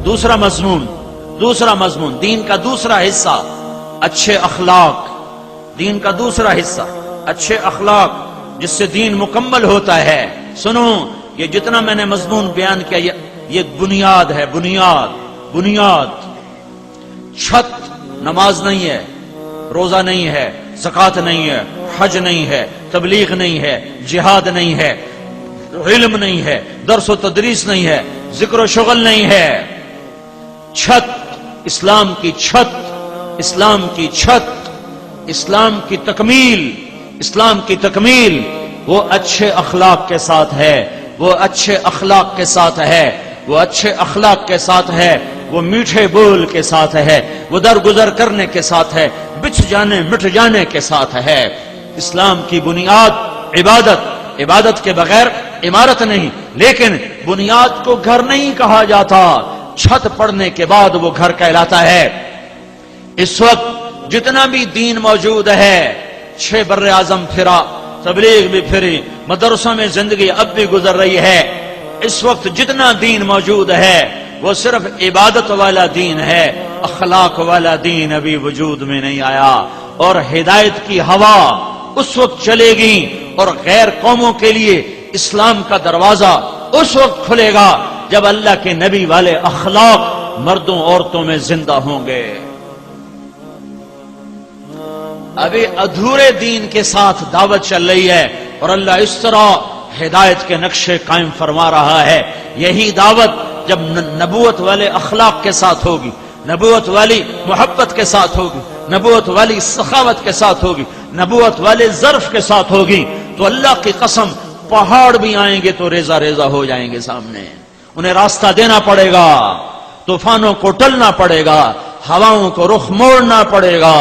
دوسرا مضمون دین کا دوسرا حصہ اچھے اخلاق، دین کا دوسرا حصہ اچھے اخلاق، جس سے دین مکمل ہوتا ہے۔ سنو، یہ جتنا میں نے مضمون بیان کیا یہ بنیاد ہے، بنیاد۔ چھت نماز نہیں ہے، روزہ نہیں ہے، زکوٰۃ نہیں ہے، حج نہیں ہے، تبلیغ نہیں ہے، جہاد نہیں ہے، علم نہیں ہے، درس و تدریس نہیں ہے، ذکر و شغل نہیں ہے۔ چھت، اسلام کی چھت، اسلام کی چھت، اسلام کی تکمیل وہ اچھے اخلاق کے ساتھ ہے، وہ اچھے اخلاق کے ساتھ ہے، وہ اچھے اخلاق کے ساتھ ہے، وہ میٹھے بول کے ساتھ ہے، وہ درگزر کرنے کے ساتھ ہے، مٹ جانے کے ساتھ ہے۔ اسلام کی بنیاد عبادت کے بغیر عمارت نہیں، لیکن بنیاد کو گھر نہیں کہا جاتا، چھت پڑنے کے بعد وہ گھر کہلاتا ہے۔ اس وقت جتنا بھی دین موجود ہے، 6 بر اعظم پھرا، تبلیغ بھی پھری، مدرسوں میں زندگی اب بھی گزر رہی ہے۔ اس وقت جتنا دین موجود ہے وہ صرف عبادت والا دین ہے، اخلاق والا دین ابھی وجود میں نہیں آیا۔ اور ہدایت کی ہوا اس وقت چلے گی اور غیر قوموں کے لیے اسلام کا دروازہ اس وقت کھلے گا جب اللہ کے نبی والے اخلاق مردوں عورتوں میں زندہ ہوں گے۔ ابھی ادھورے دین کے ساتھ دعوت چل رہی ہے اور اللہ اس طرح ہدایت کے نقشے قائم فرما رہا ہے۔ یہی دعوت جب نبوت والے اخلاق کے ساتھ ہوگی، نبوت والی محبت کے ساتھ ہوگی، نبوت والی سخاوت کے ساتھ ہوگی، نبوت والے ظرف کے ساتھ ہوگی، تو اللہ کی قسم پہاڑ بھی آئیں گے تو ریزہ ریزہ ہو جائیں گے سامنے۔ انہیں راستہ دینا پڑے گا، طوفانوں کو ٹلنا پڑے گا، ہواؤں کو رخ موڑنا پڑے گا،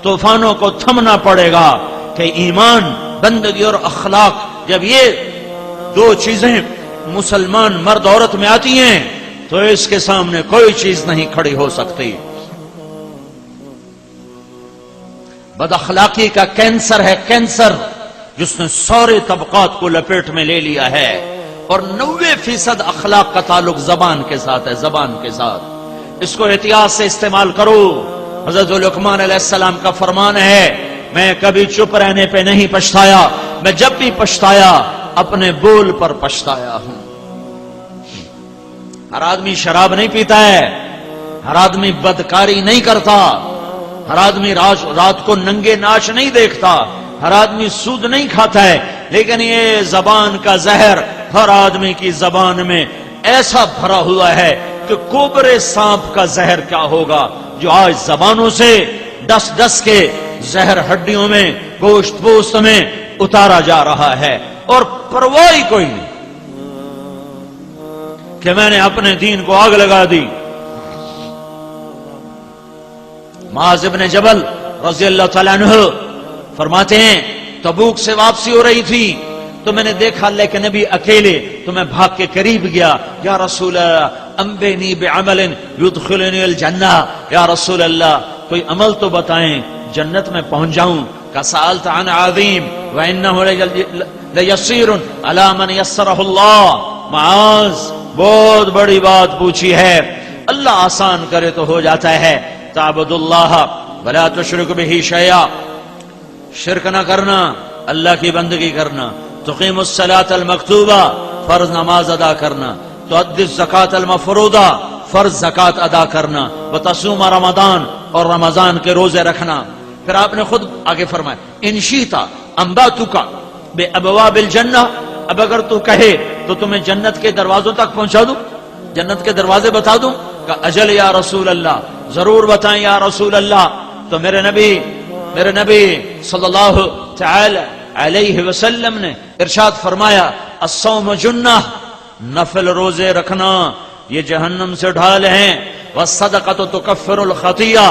طوفانوں کو تھمنا پڑے گا کہ ایمان، بندگی اور اخلاق جب یہ 2 چیزیں مسلمان مرد عورت میں آتی ہیں تو اس کے سامنے کوئی چیز نہیں کھڑی ہو سکتی۔ بد اخلاقی کا کینسر ہے، کینسر جس نے سارے طبقات کو لپیٹ میں لے لیا ہے، اور 90% اخلاق کا تعلق زبان کے ساتھ ہے، زبان کے ساتھ۔ اس کو احتیاط سے استعمال کرو۔ حضرت لقمان علیہ السلام کا فرمان ہے، میں کبھی چپ رہنے پہ نہیں پچھتایا، میں جب بھی پچھتایا اپنے بول پر پچھتایا ہوں۔ ہر آدمی شراب نہیں پیتا ہے، ہر آدمی بدکاری نہیں کرتا، ہر آدمی رات کو ننگے ناچ نہیں دیکھتا، ہر آدمی سود نہیں کھاتا ہے، لیکن یہ زبان کا زہر ہر آدمی کی زبان میں ایسا بھرا ہوا ہے کہ کوبرے سانپ کا زہر کیا ہوگا جو آج زبانوں سے ڈس کے زہر ہڈیوں میں، گوشت پوست میں اتارا جا رہا ہے، اور پرواہ کوئی نہیں کہ میں نے اپنے دین کو آگ لگا دی۔ معاذ بن جبل رضی اللہ تعالیٰ عنہ فرماتے ہیں تبوک سے واپسی ہو رہی تھی تو میں نے دیکھا اللہ کے نبی اکیلے، تو میں بھاگ کے قریب گیا، یا رسول اللہ انبئنی بعمل یدخلنی الجنہ، یا رسول اللہ کوئی عمل تو بتائیں جنت میں پہنچ جاؤں۔ کہ سألت عن عظیم وإنه لیسیر علی من یسرہ اللہ، معاذ بہت بڑی بات پوچھی ہے، اللہ آسان کرے تو ہو جاتا ہے۔ تعبد اللہ ولا تشرک بہ شیئا، شرک نہ کرنا، اللہ کی بندگی کرنا، تقیم الصلاۃ المکتوبہ، فرض نماز ادا کرنا، تؤدی الزکاۃ المفروضہ، فرض زکات ادا کرنا، وتصوم رمضان، اور رمضان کے روزے رکھنا۔ پھر آپ نے خود آگے فرمایا ان شئت انبأتک بابواب الجنہ، اب اگر تو کہے تو تمہیں جنت کے دروازوں تک پہنچا دوں، جنت کے دروازے بتا دوں؟ کہ اجل یا رسول اللہ، ضرور بتائیں یا رسول اللہ۔ تو میرے نبی صلی اللہ تعالی علیہ وسلم نے ارشاد فرمایا الصوم جنہ، نفل روزے رکھنا یہ جہنم سے ڈھال ہیں، والصدقۃ تکفر الخطیہ،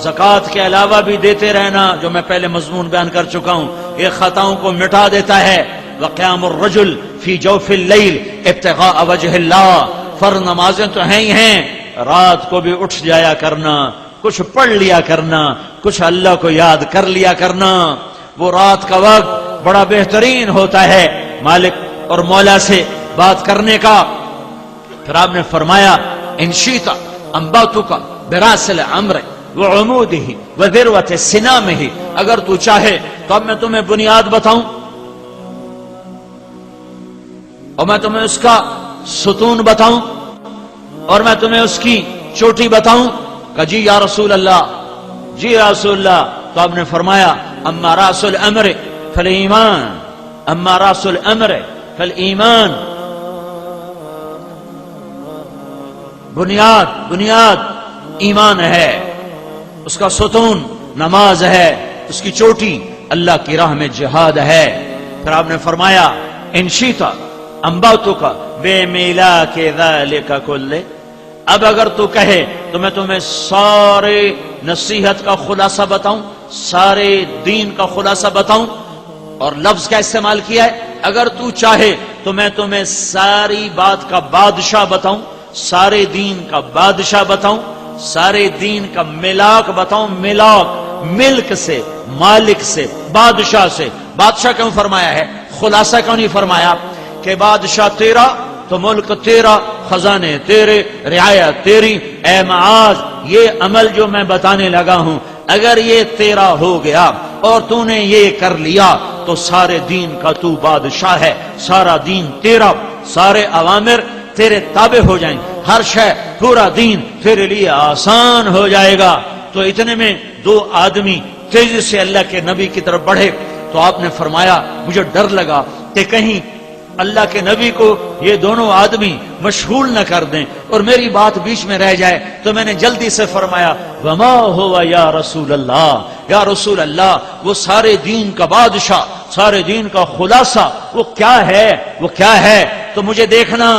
زکوٰۃ کے علاوہ بھی دیتے رہنا جو میں پہلے مضمون بیان کر چکا ہوں، یہ خطاؤں کو مٹا دیتا ہے۔ وقیام الرجل فی جوف اللیل ابتغاء وجہ اللہ، فرض نمازیں تو ہیں ہی ہیں، رات کو بھی اٹھ جایا کرنا، کچھ پڑھ لیا کرنا، کچھ اللہ کو یاد کر لیا کرنا۔ وہ رات کا وقت بڑا بہترین ہوتا ہے مالک اور مولا سے بات کرنے کا۔ پھر آپ نے فرمایا ان شئت انباتک براس الامر وعمودہ وذروۃ سنامہ، اگر تو چاہے تو اب میں تمہیں بنیاد بتاؤں اور میں تمہیں اس کا ستون بتاؤں اور میں تمہیں اس کی چوٹی بتاؤں؟ کہ جی یا رسول اللہ، جی یا رسول اللہ۔ تو آپ نے فرمایا اما راس الامر فالایمان، اما راس الامر فالایمان، بنیاد ایمان ہے، اس کا ستون نماز ہے، اس کی چوٹی اللہ کی راہ میں جہاد ہے۔ پھر آپ نے فرمایا ان شئت انباتک بمیلاک ذلک کلہ، اب اگر تو کہے تو میں تمہیں سارے نصیحت کا خلاصہ بتاؤں، سارے دین کا خلاصہ بتاؤں، اور لفظ کا استعمال کیا ہے اگر تو چاہے تو میں تمہیں ساری بات کا بادشاہ بتاؤں، سارے دین کا بادشاہ بتاؤں، سارے دین کا ملاک بتاؤں، ملاک ملک سے، مالک سے، بادشاہ سے۔ بادشاہ کیوں فرمایا ہے؟ خلاصہ کیوں نہیں فرمایا کہ بادشاہ تیرا تو ملک تیرا، خزانے تیرے، رعایت تیری؟ اے معاذ، یہ عمل جو میں بتانے لگا ہوں اگر یہ تیرا ہو گیا اور تو نے یہ کر لیا تو سارے دین کا تو بادشاہ ہے، سارا دین تیرا، سارے اوامر تیرے تابع ہو جائیں، ہر شے، پورا دین تیرے لیے آسان ہو جائے گا۔ تو اتنے میں دو آدمی تیزی سے اللہ کے نبی کی طرف بڑھے تو آپ نے فرمایا مجھے ڈر لگا کہ کہیں اللہ کے نبی کو یہ دونوں آدمی مشغول نہ کر دیں اور میری بات بیچ میں رہ جائے، تو میں نے جلدی سے فرمایا وما ہوا یا رسول اللہ، یا رسول اللہ، وہ سارے دین کا بادشاہ، سارے دین کا خلاصہ وہ کیا ہے، وہ کیا ہے؟ تو مجھے دیکھنا۔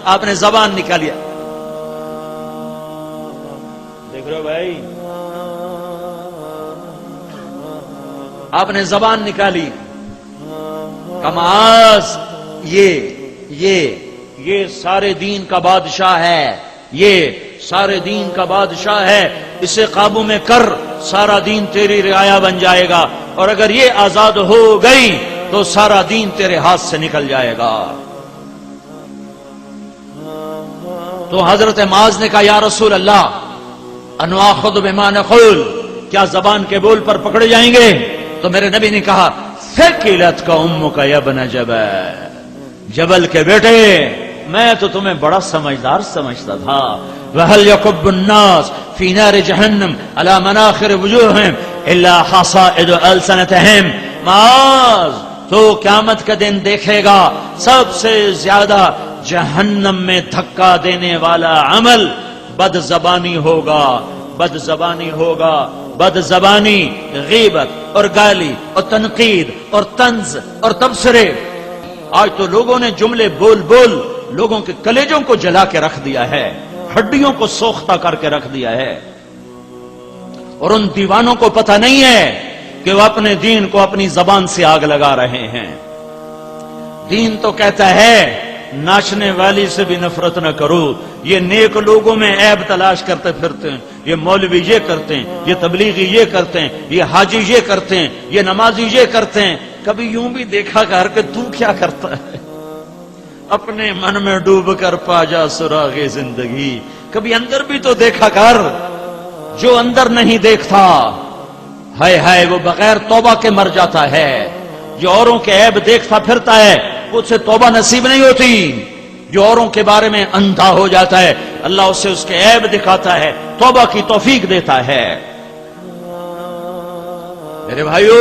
آپ نے زبان نکالیا، دیکھ رہے ہو بھائی، آپ نے زبان نکالی، معاذ یہ سارے دین کا بادشاہ ہے، یہ سارے دین کا بادشاہ ہے، اسے قابو میں کر، سارا دین تیری رعایا بن جائے گا، اور اگر یہ آزاد ہو گئی تو سارا دین تیرے ہاتھ سے نکل جائے گا۔ تو حضرت معاذ نے کہا یا رسول اللہ ان آخذ بما نقول، کیا زبان کے بول پر پکڑے جائیں گے؟ تو میرے نبی نے کہا ثقلت کا امک یا ابن جبل، جبل کے بیٹے میں تو تمہیں بڑا سمجھدار سمجھتا تھا۔ وَهَلْ يَكُبُّ النَّاسِ فِي نَارِ جَهَنَّمَ عَلَى مَنَاخِرِ وُجُوهِهِمْ إِلَّا حَصَائِدُ أَلْسِنَتِهِمْ، معاذ تو قیامت کا دن دیکھے گا سب سے زیادہ جہنم میں دھکا دینے والا عمل بد زبانی ہوگا، بد زبانی ہوگا، بد زبانی، غیبت اور گالی اور تنقید اور طنز اور تبصرے۔ آج تو لوگوں نے جملے بول لوگوں کے کلیجوں کو جلا کے رکھ دیا ہے، ہڈیوں کو سوختہ کر کے رکھ دیا ہے، اور ان دیوانوں کو پتہ نہیں ہے کہ وہ اپنے دین کو اپنی زبان سے آگ لگا رہے ہیں۔ دین تو کہتا ہے ناچنے والی سے بھی نفرت نہ کرو، یہ نیک لوگوں میں عیب تلاش کرتے پھرتے ہیں، یہ مولوی یہ کرتے ہیں، یہ تبلیغی یہ کرتے ہیں، یہ حاجی یہ کرتے ہیں، یہ نمازی یہ کرتے ہیں۔ کبھی یوں بھی دیکھا کر کہ تو کیا کرتا ہے؟ اپنے من میں ڈوب کر پا جا سراغ زندگی، کبھی اندر بھی تو دیکھا کر، جو اندر نہیں دیکھتا ہائے ہائے وہ بغیر توبہ کے مر جاتا ہے۔ جو اوروں کے عیب دیکھتا پھرتا ہے اس سے توبہ نصیب نہیں ہوتی، جو اوروں کے بارے میں اندھا ہو جاتا ہے اللہ اسے اس کے عیب دکھاتا ہے، توبہ کی توفیق دیتا ہے۔ میرے بھائیو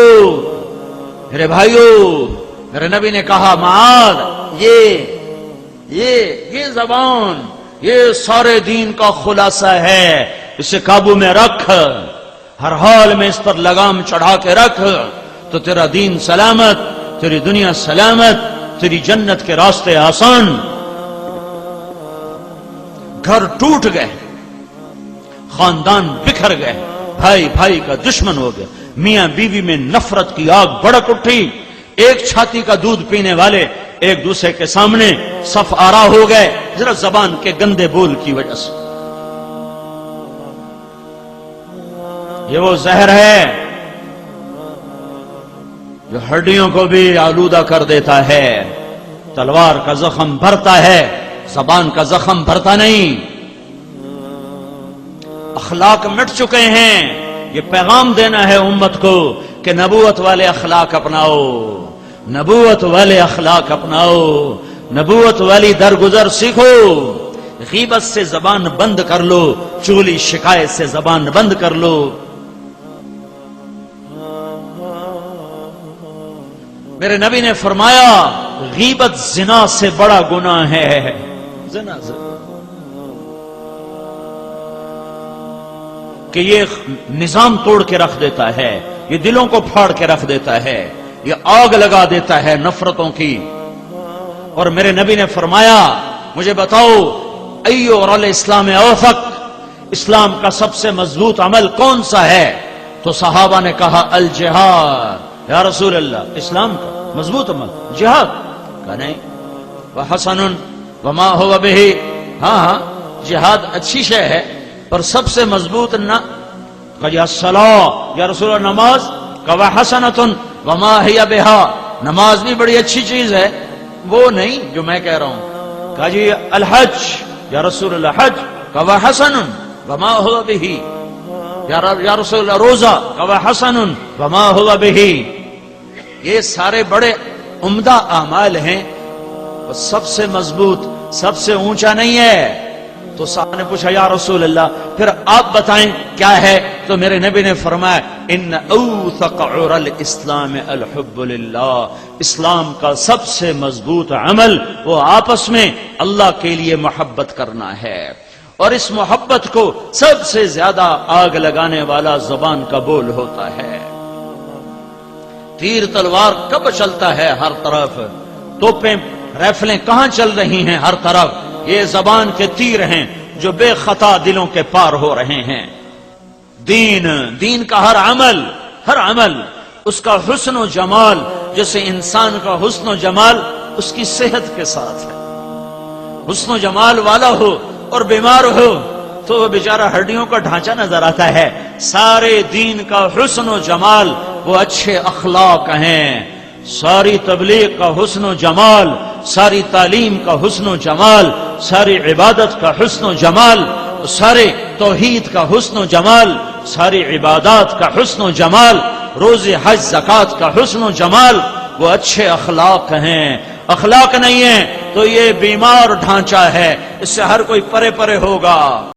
میرے نبی نے کہا معاذ یہ زبان یہ سارے دین کا خلاصہ ہے، اسے قابو میں رکھ، ہر حال میں اس پر لگام چڑھا کے رکھ تو تیرا دین سلامت، تیری دنیا سلامت، تیری جنت کے راستے آسان۔ گھر ٹوٹ گئے، خاندان بکھر گئے، بھائی بھائی کا دشمن ہو گیا، میاں بیوی میں نفرت کی آگ بھڑک اٹھی، ایک چھاتی کا دودھ پینے والے ایک دوسرے کے سامنے صف آرا ہو گئے، ذرا زبان کے گندے بول کی وجہ سے۔ یہ وہ زہر ہے جو ہڈیوں کو بھی آلودہ کر دیتا ہے، تلوار کا زخم بھرتا ہے، زبان کا زخم بھرتا نہیں. اخلاق مٹ چکے ہیں. یہ پیغام دینا ہے امت کو کہ نبوت والے اخلاق اپناؤ, نبوت والے اخلاق اپناؤ, نبوت والی درگزر سیکھو. غیبت سے زبان بند کر لو, چغلی شکایت سے زبان بند کر لو. میرے نبی نے فرمایا غیبت زنا سے بڑا گناہ ہے. زنا کہ یہ نظام توڑ کے رکھ دیتا ہے, یہ دلوں کو پھاڑ کے رکھ دیتا ہے, یہ آگ لگا دیتا ہے نفرتوں کی. اور میرے نبی نے فرمایا مجھے بتاؤ ایو رل اسلام اوثق, اسلام کا سب سے مضبوط عمل کون سا ہے؟ تو صحابہ نے کہا الجہاد. یا رسول اللہ, اسلام کا مضبوط عمل جہاد؟ کہا نہیں. وحسن وما هو به, ہاں جہاد اچھی شے ہے پر سب سے مضبوط نہ. کہا یا الصلاۃ, یا رسول اللہ نماز. کہا وحسنۃ وما هي بها, نماز بھی بڑی اچھی چیز ہے, وہ نہیں جو میں کہہ رہا ہوں. کہا جی الحج, یا رسول اللہ حج. کہا وحسن وما هو به, یا رسول اللہ روزہ. کہا وحسن وما هو به. یہ سارے بڑے عمدہ اعمال ہیں, سب سے مضبوط سب سے اونچا نہیں ہے. تو صاحب نے پوچھا یا رسول اللہ پھر آپ بتائیں کیا ہے؟ تو میرے نبی نے فرمایا ان اوثق عر الاسلام الحب للہ, اسلام کا سب سے مضبوط عمل وہ آپس میں اللہ کے لیے محبت کرنا ہے. اور اس محبت کو سب سے زیادہ آگ لگانے والا زبان کا بول ہوتا ہے. تیر تلوار کب چلتا ہے ہر طرف, توپیں رائفلیں کہاں چل رہی ہیں ہر طرف؟ یہ زبان کے تیر ہیں جو بے خطا دلوں کے پار ہو رہے ہیں. دین کا ہر عمل اس کا حسن و جمال, جیسے انسان کا حسن و جمال اس کی صحت کے ساتھ ہے. حسن و جمال والا ہو اور بیمار ہو تو وہ بیچارہ ہڈیوں کا ڈھانچہ نظر آتا ہے. سارے دین کا حسن و جمال وہ اچھے اخلاق ہیں. ساری تبلیغ کا حسن و جمال, ساری تعلیم کا حسن و جمال, ساری عبادت کا حسن و جمال, سارے توحید کا حسن و جمال, ساری عبادات کا حسن و جمال, روزے حج زکوٰۃ کا حسن و جمال وہ اچھے اخلاق ہیں. اخلاق نہیں ہیں تو یہ بیمار ڈھانچہ ہے, اس سے ہر کوئی پرے پرے ہوگا.